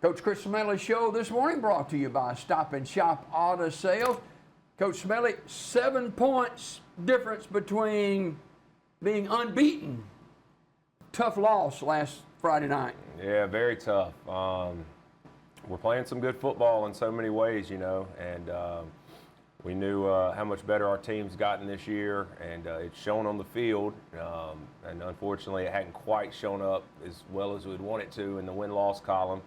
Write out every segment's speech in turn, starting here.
Coach Chris Smelley Show this morning brought to you by Stop and Shop Auto Sales. Coach Smelley, 7 points difference between being unbeaten. Tough loss last Friday night. Yeah, very tough. We're playing some good football in so many ways, and we knew how much better our team's gotten this year, and it's shown on the field. And unfortunately, it hadn't quite shown up as well as we'd want it to in the win-loss column.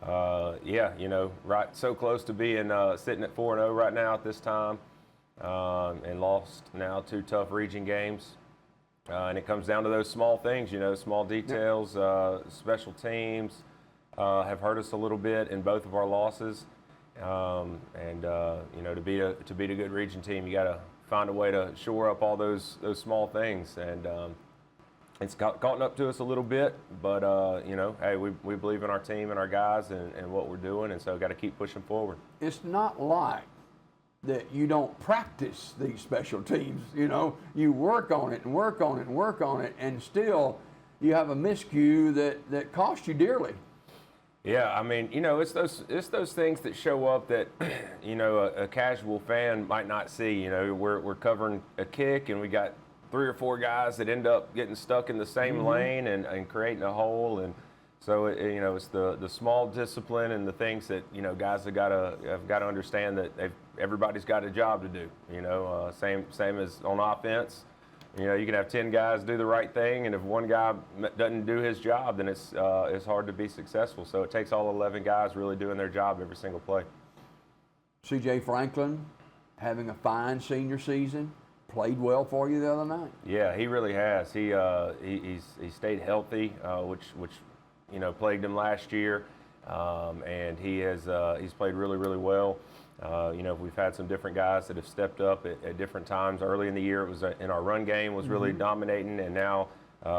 Right, so close to being sitting at 4-0 right now at this time, and lost now 2 tough region games. And it comes down to those small things, small details. Special teams have hurt us a little bit in both of our losses. To beat a good region team, you got to find a way to shore up all those small things. And it's caught up to us a little bit, but hey, we believe in our team and our guys and what we're doing, and so got to keep pushing forward. It's not like that you don't practice these special teams. You work on it and work on it and work on it, and still you have a miscue that costs you dearly. Yeah, I mean, it's those things that show up that, a casual fan might not see. We're covering a kick, and we got 3 or 4 guys that end up getting stuck in the same lane and creating a hole. And so, it's the small discipline and the things that, guys have got to understand that everybody's got a job to do. Same as on offense. You can have 10 guys do the right thing, and if one guy doesn't do his job, then it's hard to be successful. So it takes all 11 guys really doing their job every single play. C.J. Franklin having a fine senior season, played well for you the other night. Yeah, he really has. He stayed healthy, which plagued him last year, and he's played really, really well. We've had some different guys that have stepped up at different times. Early in the year, it was in our run game was really dominating, and now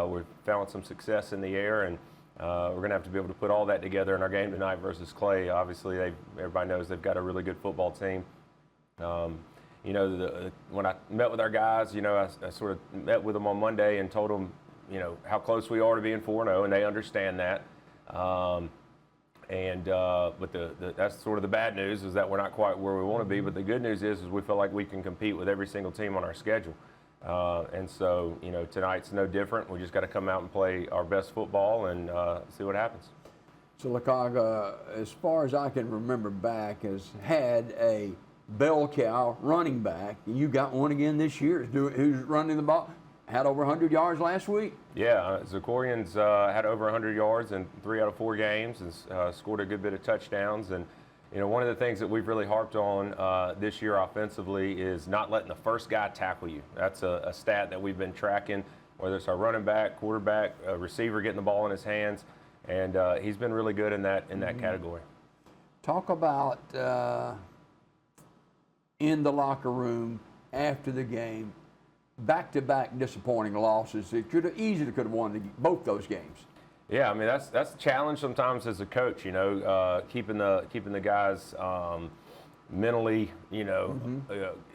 we've found some success in the air, and we're going to have to be able to put all that together in our game tonight versus Clay. Obviously, everybody knows they've got a really good football team. When I met with our guys, I sort of met with them on Monday and told them, how close we are to being 4-0, and they understand that. But that's sort of the bad news, is that we're not quite where we want to be. But the good news is we feel like we can compete with every single team on our schedule. And so, tonight's no different. We just got to come out and play our best football and see what happens. Sylacauga, as far as I can remember back, has had a bell cow running back, and you got one again this year who's running the ball. Had over 100 yards last week. Yeah, Zakorian's had over 100 yards in 3 out of 4 games and scored a good bit of touchdowns. And, one of the things that we've really harped on this year offensively is not letting the first guy tackle you. That's a stat that we've been tracking, whether it's our running back, quarterback, receiver getting the ball in his hands. And he's been really good in that category. Talk about in the locker room after the game. Back-to-back disappointing losses. It could have won both those games. Yeah, I mean that's the challenge sometimes as a coach. Keeping the guys mentally,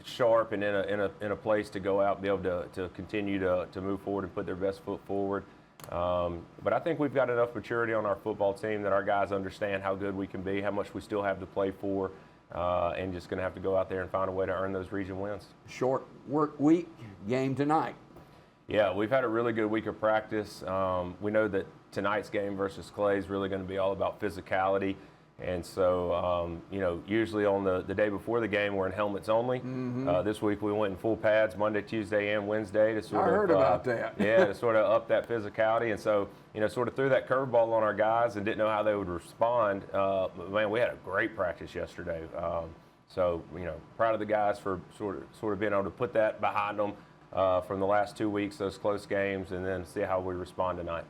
sharp and in a place to go out and be able to continue to move forward and put their best foot forward. But I think we've got enough maturity on our football team that our guys understand how good we can be, how much we still have to play for. And just going to have to go out there and find a way to earn those region wins. Short work week, game tonight. Yeah, we've had a really good week of practice. We know that tonight's game versus Clay is really going to be all about physicality. And so, usually on the day before the game, we're in helmets only. This week we went in full pads Monday, Tuesday, and Wednesday to sort of. I heard about that. Yeah, to sort of up that physicality. And so, sort of threw that curveball on our guys and didn't know how they would respond. Man, we had a great practice yesterday. So, proud of the guys for sort of being able to put that behind them from the last 2 weeks, those close games, and then see how we respond tonight.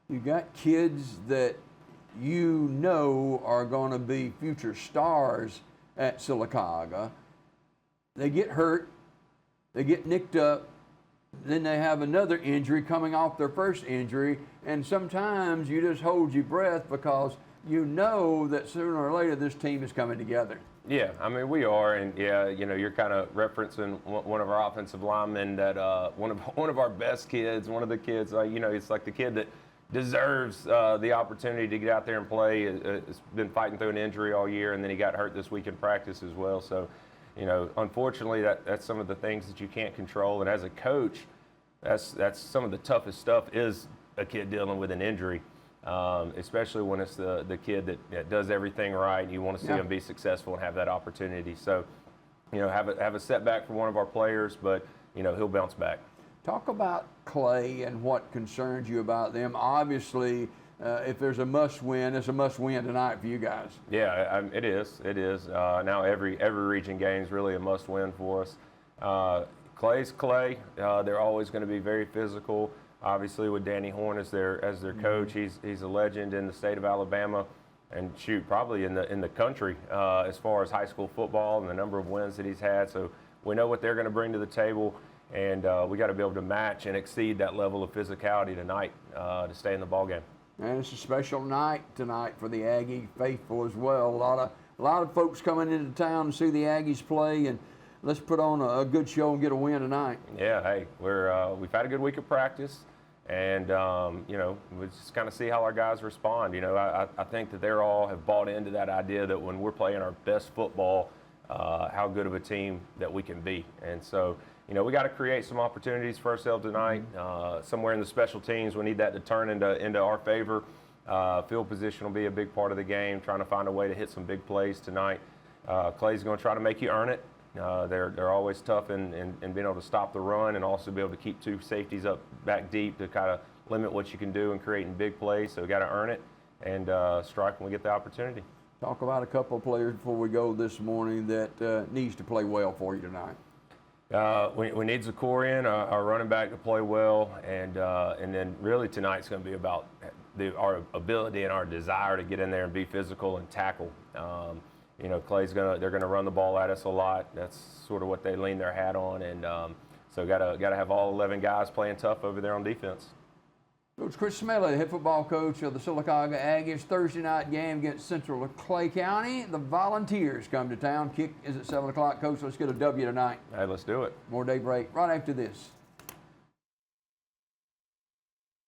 You got kids that are going to be future stars at Sylacauga. They get hurt, they get nicked up, then they have another injury coming off their first injury, and sometimes you just hold your breath because you know that sooner or later this team is coming together. Yeah, I mean, we are, and yeah, you're kind of referencing one of our offensive linemen that one of our best kids, one of the kids, it's like the kid that deserves the opportunity to get out there and play. Has been fighting through an injury all year, and then he got hurt this week in practice as well. So, unfortunately, that's some of the things that you can't control. And as a coach, that's some of the toughest stuff is a kid dealing with an injury, especially when it's the kid that does everything right. You want to see him be successful and have that opportunity. So, have a setback for one of our players, but he'll bounce back. Talk about Clay and what concerns you about them. Obviously, if there's a must-win, it's a must-win tonight for you guys. Yeah, it is. It is. Now every region game is really a must-win for us. Clay's Clay. They're always going to be very physical. Obviously, with Danny Horn as their coach, he's a legend in the state of Alabama, and probably in the country as far as high school football and the number of wins that he's had. So we know what they're going to bring to the table. And we got to be able to match and exceed that level of physicality tonight to stay in the ball game. And it's a special night tonight for the Aggie faithful as well. A lot of folks coming into town to see the Aggies play, and let's put on a good show and get a win tonight. Yeah, hey, we've had a good week of practice, and we just kind of see how our guys respond. I think that they're all have bought into that idea that when we're playing our best football, how good of a team that we can be, and so. We got to create some opportunities for ourselves tonight. Somewhere in the special teams, we need that to turn into our favor. Field position will be a big part of the game, trying to find a way to hit some big plays tonight. Clay's going to try to make you earn it. They're always tough in being able to stop the run and also be able to keep two safeties up back deep to kind of limit what you can do in creating big plays. So we got to earn it and strike when we get the opportunity. Talk about a couple of players before we go this morning that needs to play well for you tonight. We need Zakorian, our running back, to play well, and then really tonight's going to be about our ability and our desire to get in there and be physical and tackle. They're gonna run the ball at us a lot. That's sort of what they lean their hat on, and so gotta have all 11 guys playing tough over there on defense. Coach Chris Smelley, head football coach of the Sylacauga Aggies. Thursday night game against Central Clay County. The Volunteers come to town. Kick is at 7 o'clock. Coach, let's get a W tonight. Hey, let's do it. More daybreak right after this.